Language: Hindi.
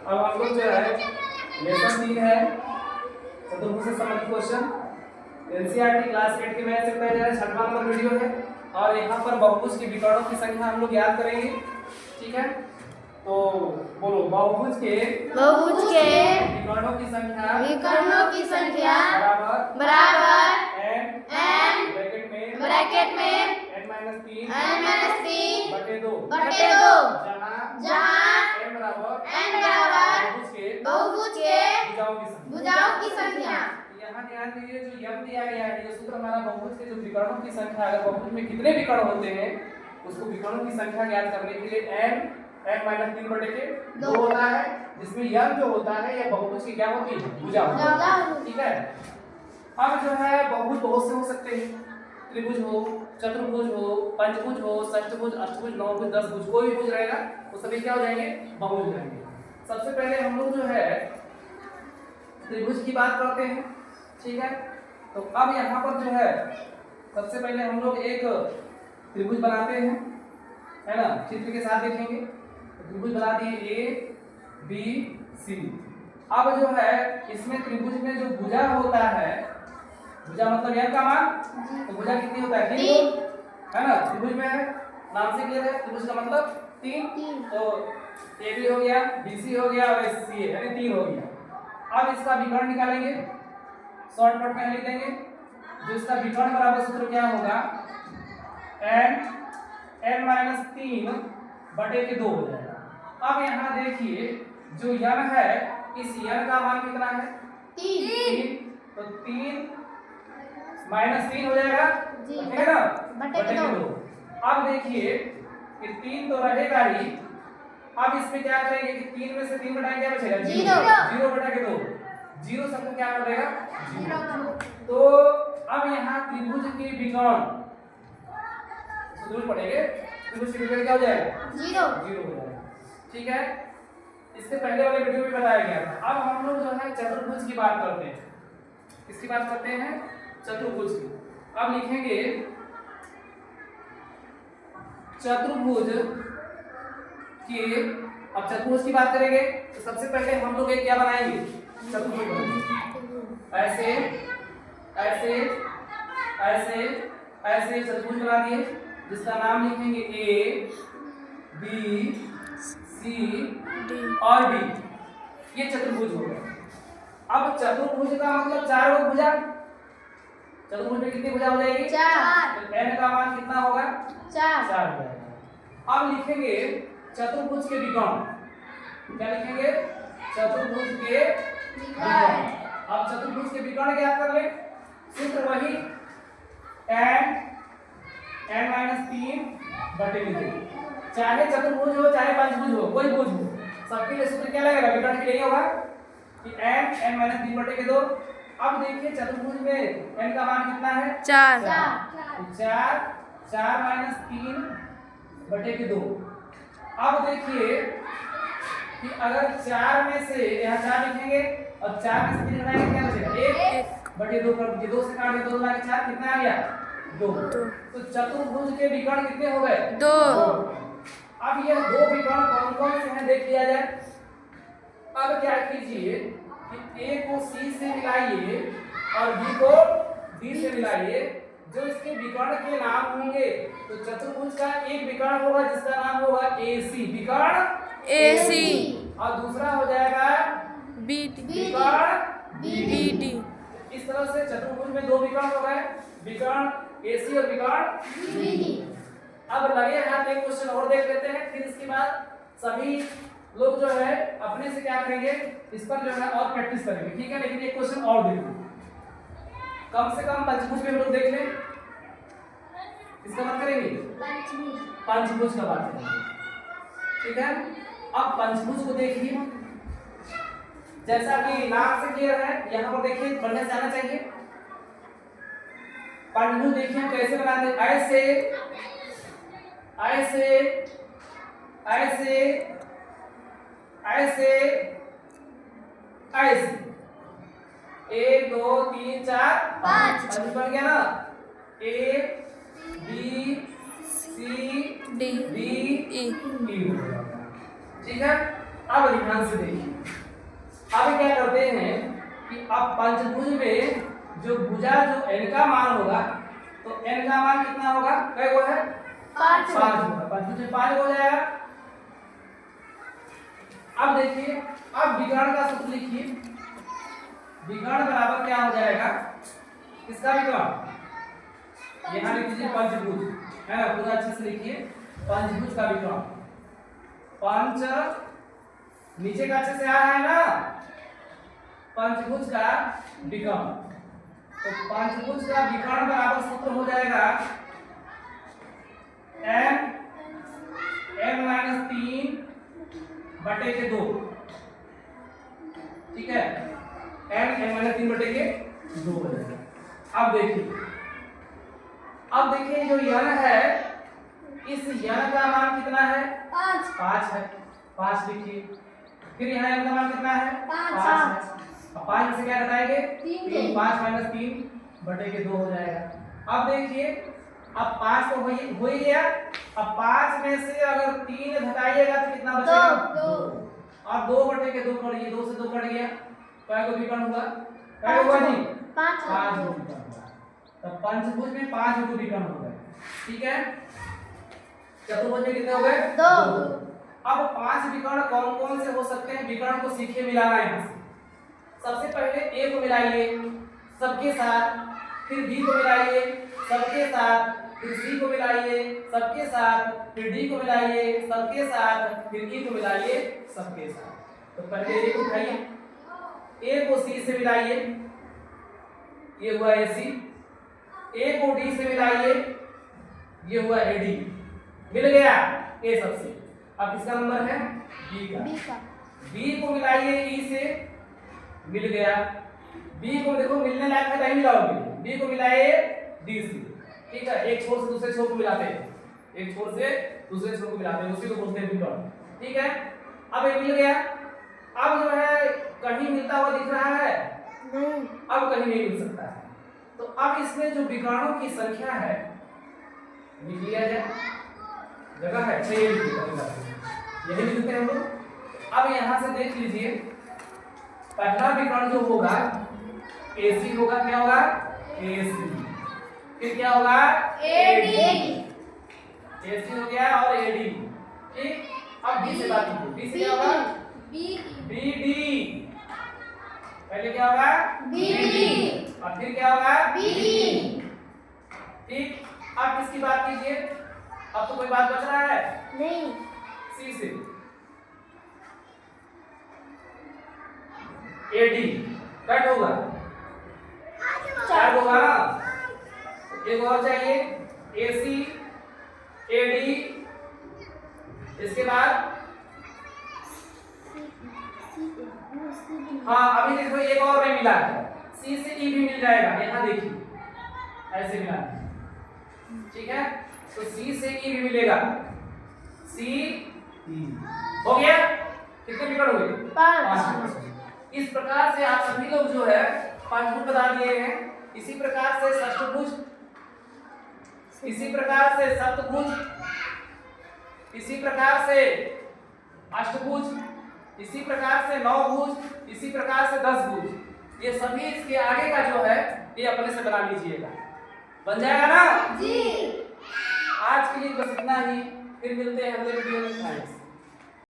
अब हम लोग जो है लेसन 3 है चतुर्भुज से संबंधित क्वेश्चन एनसीईआरटी क्लास 8 के मैथ से पहले जा रहा है 6वां नंबर वीडियो है और यहाँ पर बहुभुज की विकर्णों की संख्या हम लोग याद करेंगे। ठीक है, तो बोलो बहुभुज के विकर्णों की संख्या बराबर n ब्रैकेट में n-3 बटे 2 जहाँ n बराबर बहुभुज के भुजाओं की संख्या। यहाँ ध्यान दीजिए जो यम दिया गया है ये सूत्र हमारा बहुभुज के जो विकर्णों की संख्या अगर बहुभुज में कितने विकर्ण होते हैं उसको विकर्णों की संख्या ज्ञात करने के लिए n-3 बटे के 2 होता है जिसमें यम जो होता है यह बहुभुज की क्या होती है भुजा होती है। ठीक है, अब जो है बहुभुज बहुत से हो सकते हैं, त्रिभुज हो, चतुर्भुज हो, पंचभुज हो, षष्ठभुज, अष्टभुज, नवभुज, दसभुज, कोई भी भुज रहेगा वो सभी क्या हो जाएंगे बहुभुज रहेंगे। सबसे पहले हम लोग जो है त्रिभुज की बात करते हैं। ठीक है, तो अब यहाँ पर जो है सबसे पहले हम लोग एक त्रिभुज बनाते हैं, है ना, चित्र के साथ देखेंगे। तो त्रिभुज बना दिए ए बी सी। अब जो है इसमें त्रिभुज में जो भुजा होता है, भुजा मतलब यह का मान, तो भुजा कितनी होता है 3 है ना, त्रिभुज में है नाम से क्लियर है, त्रिभुज का मतलब 3 तो ए बी हो गया, बी सी हो गया और सी यानी 3 हो गया। अब इसका विकर्ण निकालेंगे, शॉर्टकट में लिख देंगे, जो इसका विकर्ण बराबर सूत्र क्या होगा n-3 बटे के 2 हो जाएगा। अब यहाँ देखिए जो यन है इस यन का मान कितना है 3 तो 3 -3 हो जाएगा ठीक है ना बटे के 2। अब देखिए कि 3 तो रहेगा ही, अब इसमें क्या करेंगे कि 3 में से 3 घटाएंगे क्या बचेगा 0 बटा के 2, 0 सबको क्या कर देगा 0। तो अब यहाँ त्रिभुज के विकर्ण सूत्र पढ़ेंगे, त्रिभुज के विकर्ण क्या हो जाएगा 0 हो जाएगा। ठीक है, इससे पहले वाले वीडियो में बताया गया था। अब हम लोग जो है चतुर्भुज की बात करते हैं, किसकी बात करते हैं चतुर्भुज की। अब लिखेंगे चतुर्भुज के, अब चतुर्भुज की बात करेंगे तो सबसे पहले हम लोग एक क्या बनाएंगे चतुर्भुज बनाएंगे, ऐसे ऐसे ऐसे ऐसे चतुर्भुज बना दिए जिसका नाम लिखेंगे ए बी सी और डी, ये चतुर्भुज हो गया। अब चतुर्भुज का मतलब 4 भुजा, चतुर्भुज में कितनी भुजा हो जाएगी 4, तो n का मान कितना होगा 4 हो जाएगा। अब लिखेंगे चतुर्भुज के विकर्ण, क्या लिखेंगे चतुर्भुज के विकर्ण। अब चतुर्भुज के विकर्ण क्या कर ले, सूत्र वही n-3 बटे के 2, चाहे चतुर्भुज हो चाहे पंचभुज हो कोई भुज हो सबके लिए सूत्र क्या लगेगा विकर्ण के लिए होगा कि n-3 बटे के 2। अब देखिए चतुर्भुज में n का मान कितना है 4 -3 बटे के 2। अब देखिए कि अगर 4 में से यहाँ 4 लिखेंगे और 4 में से 3 घटाएंगे क्या बचेगा 1 बटे 2 कर 2 से काट दे 2 गुना 4 कितना आ गया 2। तो चतुर्भुज के विकर्ण कितने हो गए 2। अब ये 2 विकर्ण कौन कौन से हैं देख लिया जाए। अब क्या कीजिए कि A को C से मिलाइए और B को D से मिलाइए, जो इसके विकर्ण के नाम होंगे तो चतुर्भुज का एक विकर्ण होगा जिसका नाम होगा AC, विकर्ण AC और दूसरा हो जाएगा BD, विकर्ण BD। इस तरह से चतुर्भुज में 2 विकर्ण हो गए, विकर्ण AC और विकर्ण BD। अब लगे हाथ एक क्वेश्चन और देख लेते हैं, फिर इसके बाद सभी लोग जो है अपने से क्या करेंगे इस पर जो है और प्रैक्टिस करेंगे। ठीक है, लेकिन एक क्वेश्चन और देखो, कम से कम पंचभुज में हम लोग देख लें, इसका बात करेंगे पंचभुज का बात करेंगे। ठीक है, अब पंचभुज को देखिए जैसा कि नाम से क्लियर है, यहाँ पर देखिए बढ़िया से आना चाहिए। पंचभुज देखिए हम कैसे बनाते हैं, ऐसे ऐसे ऐसे ऐसे ऐसे 1 2 3 4 5 बन गया ना, A B C D E। ठीक है, अब ध्यान से देखिए, अब क्या करते हैं कि अब पंचभुज में जो भुजा जो n का मान होगा, तो n का मान कितना होगा? कै गो है? 5 होगा। पंचभुज में 5 हो जाएगा। अब देखिए, अब विकर्ण का सूत्र लिखिए। विकर्ण बराबर क्या हो जाएगा? किसका विकर्ण? यहाँ लिख दीजिए पंचभुज, है ना, पूरा अच्छे से लिखिए। पंचभुज का विकर्ण, पंच नीचे का अच्छे से आया है ना, पंचभुज का विकर्ण। तो पंचभुज का विकर्ण बराबर सूत्र हो जाएगा n-3 बटे के 2। ठीक है, n-3 बटे के 2 हो जाएगा। अब देखिए जो यन है, इस यन का मान कितना है? 5 है। 5 लिखिए। फिर यहाँ यन का मान कितना है? 5 है। अब 5 में से क्या घटाएंगे? 3। 5 माइनस 3 बटे के 2 हो जाएगा। अब देखिए, अब 5 तो हो ही गया। अब 5 में से अगर 3 घटाइएगा तो कितना बचेगा? 2। और 2 बटे के 2 करिए, 2 से 2 कट गया। कै को विकर्ण हुआ? कै हुआ जी? 5 गो विकर्ण हुआ। तब पंचभुज में 5 गो विकर्ण हो गए। ठीक है, चतुर्भुज में कितने हो गए? 2। अब 5 विकर्ण कौन कौन से हो सकते हैं? विकर्ण को सीखिए मिलाना। यहाँ से सबसे पहले a को मिलाइए सबके साथ, फिर b को मिलाइए सबके साथ, फिर c को मिलाइए सबके साथ, फिर d को मिलाइए सबके साथ, फिर e को मिलाइए सबके साथ। तो पहले a को उठाइए, a को c से मिलाइए, ये हुआ ac। a को d से मिलाइए, ये हुआ ad। मिल गया a सबसे। अब किसका नंबर है? b का। b को मिलाइए e से, मिल गया। b को देखो मिलने लायक है, नहीं मिलाओगे। b को मिलाए d से। ठीक है, एक छोर से दूसरे छोर को मिलाते हैं, एक छोर से दूसरे छोर को मिलाते हैं, उसी को बोलते हैं विकर्ण। ठीक है, अब ये मिल गया। अब जो है कहीं मिलता हुआ दिख रहा है? नहीं, अब कहीं नहीं मिल सकता है। तो अब इसमें जो विकर्णों की संख्या है लिख लिया जाए। जगह है 6 यही लिखते हैं हम लोग। अब यहाँ से देख लीजिए, पहला विकर्ण जो होगा AC होगा। क्या होगा? AC। फिर क्या होगा? AD। AC हो गया और AD। ठीक, अब B से बात कीजिए। B से क्या होगा? BD। पहले क्या होगा? BD और फिर क्या होगा? BD। ठीक, अब किसकी बात कीजिए? अब तो कोई बात बच रहा है? नहीं। C से AD कट होगा, 4 होगा ना। एक और चाहिए, AC AD, इसके बाद हाँ अभी देखो एक और में मिला है, C से E भी मिल जाएगा। यहाँ देखिए ऐसे मिला, ठीक है। तो C से E भी मिलेगा, C E हो गया। कितने विकर्ण हो गए? 5। इस प्रकार से आप सभी लोग जो है पंचभुज बता दिए हैं। इसी प्रकार से षष्ठभुज, इसी प्रकार से सप्तभुज, इसी प्रकार से अष्टभुज, इसी प्रकार से नवभुज, इसी प्रकार से 10 भुज। ये सभी इसके आगे का जो है ये अपने से बना लीजिएगा, बन जाएगा ना जी। आज के लिए बस इतना ही, फिर मिलते हैं अगले वीडियो में।